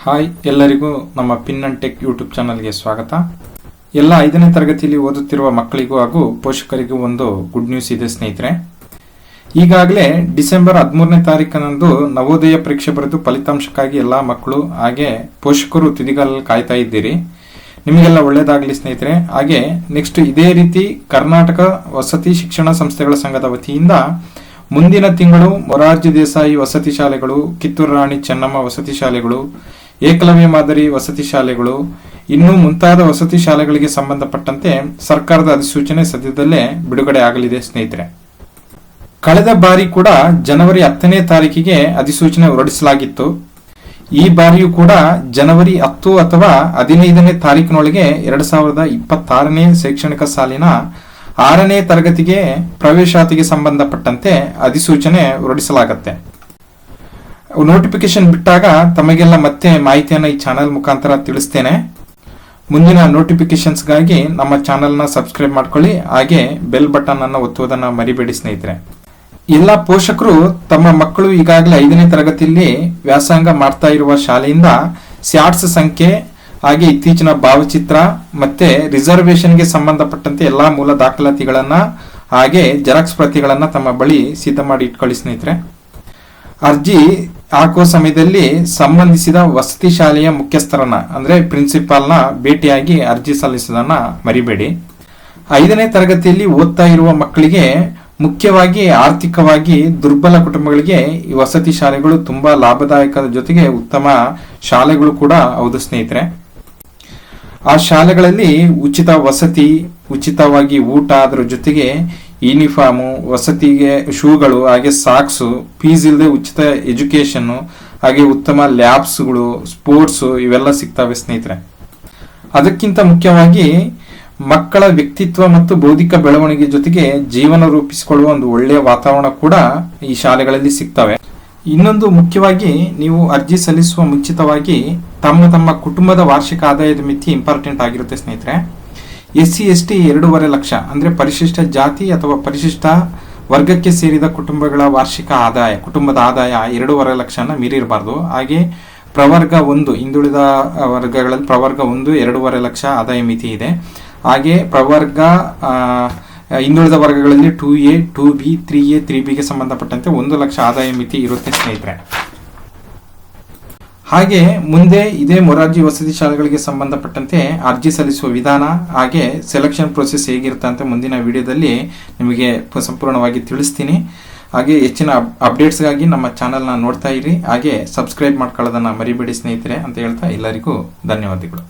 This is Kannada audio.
ಹಾಯ್, ಎಲ್ಲರಿಗೂ ನಮ್ಮ ಪಿನ್ ಅಂಡ್ ಟೆಕ್ ಯೂಟ್ಯೂಬ್ ಚಾನಲ್ಗೆ ಸ್ವಾಗತ. ಎಲ್ಲ 5ನೇ ತರಗತಿಯಲ್ಲಿ ಓದುತ್ತಿರುವ ಮಕ್ಕಳಿಗೂ ಹಾಗೂ ಪೋಷಕರಿಗೂ ಒಂದು ಗುಡ್ ನ್ಯೂಸ್ ಇದೆ ಸ್ನೇಹಿತರೆ. ಈಗಾಗಲೇ ಡಿಸೆಂಬರ್ 13ನೇ ತಾರೀಕಿನಂದು ನವೋದಯ ಪರೀಕ್ಷೆ ಬರೆದು ಫಲಿತಾಂಶಕ್ಕಾಗಿ ಎಲ್ಲ ಮಕ್ಕಳು ಹಾಗೆ ಪೋಷಕರು ತುದಿಗಾಲಲ್ಲಿ ಕಾಯ್ತಾ ಇದ್ದೀರಿ. ನಿಮಗೆಲ್ಲ ಒಳ್ಳೆಯದಾಗಲಿ ಸ್ನೇಹಿತರೆ. ಹಾಗೆ ನೆಕ್ಸ್ಟ್ ಇದೇ ರೀತಿ ಕರ್ನಾಟಕ ವಸತಿ ಶಿಕ್ಷಣ ಸಂಸ್ಥೆಗಳ ಸಂಘದ ವತಿಯಿಂದ ಮುಂದಿನ ತಿಂಗಳು ಮೊರಾರ್ಜಿ ದೇಸಾಯಿ ವಸತಿ ಶಾಲೆಗಳು, ಕಿತ್ತೂರು ರಾಣಿ ಚೆನ್ನಮ್ಮ ವಸತಿ ಶಾಲೆಗಳು, ಏಕಲವ್ಯ ಮಾದರಿ ವಸತಿ ಶಾಲೆಗಳು ಇನ್ನೂ ಮುಂತಾದ ವಸತಿ ಶಾಲೆಗಳಿಗೆ ಸಂಬಂಧಪಟ್ಟಂತೆ ಸರ್ಕಾರದ ಅಧಿಸೂಚನೆ ಸದ್ಯದಲ್ಲೇ ಬಿಡುಗಡೆ ಆಗಲಿದೆ ಸ್ನೇಹಿತರೆ. ಕಳೆದ ಬಾರಿ ಕೂಡ ಜನವರಿ 10ನೇ ತಾರೀಕಿಗೆ ಅಧಿಸೂಚನೆ ಹೊರಡಿಸಲಾಗಿತ್ತು. ಈ ಬಾರಿಯೂ ಕೂಡ ಜನವರಿ 10 ಅಥವಾ 15ನೇ ತಾರೀಕಿನೊಳಗೆ 2026ನೇ ಶೈಕ್ಷಣಿಕ ಸಾಲಿನ 6ನೇ ತರಗತಿಗೆ ಪ್ರವೇಶಾತಿಗೆ ಸಂಬಂಧಪಟ್ಟಂತೆ ಅಧಿಸೂಚನೆ ಹೊರಡಿಸಲಾಗುತ್ತೆ. ನೋಟಿಫಿಕೇಶನ್ ಬಿಟ್ಟಾಗ ತಮಗೆಲ್ಲ ಮತ್ತೆ ಮಾಹಿತಿಯನ್ನು ಈ ಚಾನೆಲ್ ಮುಖಾಂತರ ತಿಳಿಸ್ತೇನೆ. ಮುಂದಿನ ನೋಟಿಫಿಕೇಶನ್ಸ್ಗಾಗಿ ನಮ್ಮ ಚಾನೆಲ್ನ ಸಬ್ಸ್ಕ್ರೈಬ್ ಮಾಡ್ಕೊಳ್ಳಿ. ಹಾಗೆ ಬೆಲ್ ಬಟನ್ ಅನ್ನು ಒತ್ತುವುದನ್ನು ಮರಿಬೇಡಿ ಸ್ನೇಹಿತರೆ. ಎಲ್ಲ ಪೋಷಕರು ತಮ್ಮ ಮಕ್ಕಳು ಈಗಾಗಲೇ 5ನೇ ತರಗತಿಯಲ್ಲಿ ವ್ಯಾಸಂಗ ಮಾಡ್ತಾ ಇರುವ ಶಾಲೆಯಿಂದ ಸ್ಯಾಟ್ಸ್ ಸಂಖ್ಯೆ ಹಾಗೆ ಇತ್ತೀಚಿನ ಭಾವಚಿತ್ರ ಮತ್ತೆ ರಿಸರ್ವೇಶನ್ಗೆ ಸಂಬಂಧಪಟ್ಟಂತೆ ಎಲ್ಲಾ ಮೂಲ ದಾಖಲಾತಿಗಳನ್ನ ಹಾಗೆ ಜೆರಾಕ್ಸ್ ಪ್ರತಿಗಳನ್ನ ತಮ್ಮ ಬಳಿ ಸಿದ್ಧ ಮಾಡಿ ಇಟ್ಕೊಳ್ಳಿ ಸ್ನೇಹಿತರೆ. ಅರ್ಜಿ ಹಾಕುವ ಸಮಯದಲ್ಲಿ ಸಂಬಂಧಿಸಿದ ವಸತಿ ಶಾಲೆಯ ಮುಖ್ಯಸ್ಥರನ್ನ ಅಂದ್ರೆ ಪ್ರಿನ್ಸಿಪಾಲ್ನ ಭೇಟಿಯಾಗಿ ಅರ್ಜಿ ಸಲ್ಲಿಸೋದನ್ನ ಮರಿಬೇಡಿ. 5ನೇ ತರಗತಿಯಲ್ಲಿ ಓದ್ತಾ ಇರುವ ಮಕ್ಕಳಿಗೆ, ಮುಖ್ಯವಾಗಿ ಆರ್ಥಿಕವಾಗಿ ದುರ್ಬಲ ಕುಟುಂಬಗಳಿಗೆ ಈ ವಸತಿ ಶಾಲೆಗಳು ತುಂಬಾ ಲಾಭದಾಯಕದ ಜೊತೆಗೆ ಉತ್ತಮ ಶಾಲೆಗಳು ಕೂಡ ಹೌದು ಸ್ನೇಹಿತರೆ. ಆ ಶಾಲೆಗಳಲ್ಲಿ ಉಚಿತ ವಸತಿ, ಉಚಿತವಾಗಿ ಊಟ, ಅದರ ಜೊತೆಗೆ ಯೂನಿಫಾರ್ಮು, ವಸತಿಗೆ ಶೂಗಳು, ಹಾಗೆ ಸಾಕ್ಸು, ಫೀಸ್ ಇಲ್ಲದೆ ಉಚಿತ ಎಜುಕೇಶನ್, ಹಾಗೆ ಉತ್ತಮ ಲ್ಯಾಬ್ಸ್ಗಳು, ಸ್ಪೋರ್ಟ್ಸು ಇವೆಲ್ಲ ಸಿಗ್ತವೆ ಸ್ನೇಹಿತರೆ. ಅದಕ್ಕಿಂತ ಮುಖ್ಯವಾಗಿ ಮಕ್ಕಳ ವ್ಯಕ್ತಿತ್ವ ಮತ್ತು ಬೌದ್ಧಿಕ ಬೆಳವಣಿಗೆ ಜೊತೆಗೆ ಜೀವನ ರೂಪಿಸಿಕೊಳ್ಳುವ ಒಂದು ಒಳ್ಳೆಯ ವಾತಾವರಣ ಕೂಡ ಈ ಶಾಲೆಗಳಲ್ಲಿ ಸಿಗ್ತವೆ. ಇನ್ನೊಂದು ಮುಖ್ಯವಾಗಿ, ನೀವು ಅರ್ಜಿ ಸಲ್ಲಿಸುವ ಮುಂಚಿತವಾಗಿ ತಮ್ಮ ಕುಟುಂಬದ ವಾರ್ಷಿಕ ಆದಾಯದ ಮಿತಿ ಇಂಪಾರ್ಟೆಂಟ್ ಆಗಿರುತ್ತೆ ಸ್ನೇಹಿತರೆ. SC ST 2.5 ಲಕ್ಷ ಅಂದ್ರೆ ಪರಿಶಿಷ್ಟ ಜಾತಿ ಅಥವಾ ಪರಿಶಿಷ್ಟ ವರ್ಗಕ್ಕೆ ಸೇರಿದ ಕುಟುಂಬಗಳ ವಾರ್ಷಿಕ ಆದಾಯ, ಕುಟುಂಬದ ಆದಾಯ 2.5 ಲಕ್ಷನ ಮೀರಿರಬಾರ್ದು. ಹಾಗೆ ಪ್ರವರ್ಗ 1, ಹಿಂದುಳಿದ ವರ್ಗಗಳಲ್ಲಿ ಪ್ರವರ್ಗ 1 2.5 ಲಕ್ಷ ಆದಾಯ ಮಿತಿ ಇದೆ. ಹಾಗೆ ಪ್ರವರ್ಗ ಹಿಂದುಳಿದ ವರ್ಗಗಳಲ್ಲಿ 2A 2B 3A 3Bಗೆ ಸಂಬಂಧಪಟ್ಟಂತೆ 1 ಲಕ್ಷ ಆದಾಯ ಮಿತಿ ಇರುತ್ತೆ ಸ್ನೇಹಿತರೆ. ಹಾಗೆ ಮುಂದೆ ಇದೇ ಮೊರಾರ್ಜಿ ವಸತಿ ಶಾಲೆಗಳಿಗೆ ಸಂಬಂಧಪಟ್ಟಂತೆ ಅರ್ಜಿ ಸಲ್ಲಿಸುವ ವಿಧಾನ ಹಾಗೆ ಸೆಲೆಕ್ಷನ್ ಪ್ರೊಸೆಸ್ ಹೇಗಿರುತ್ತೆ ಅಂತ ಮುಂದಿನ ವಿಡಿಯೋದಲ್ಲಿ ನಿಮಗೆ ಸಂಪೂರ್ಣವಾಗಿ ತಿಳಿಸ್ತೀನಿ. ಹಾಗೆ ಹೆಚ್ಚಿನ ಅಪ್ಡೇಟ್ಸ್ಗಾಗಿ ನಮ್ಮ ಚಾನೆಲ್ನ ನೋಡ್ತಾ ಇರಿ. ಹಾಗೆ ಸಬ್ಸ್ಕ್ರೈಬ್ ಮಾಡ್ಕೊಳ್ಳೋದನ್ನ ಮರಿಬೇಡಿ ಸ್ನೇಹಿತರೆ ಅಂತ ಹೇಳ್ತಾ ಎಲ್ಲರಿಗೂ ಧನ್ಯವಾದಗಳು.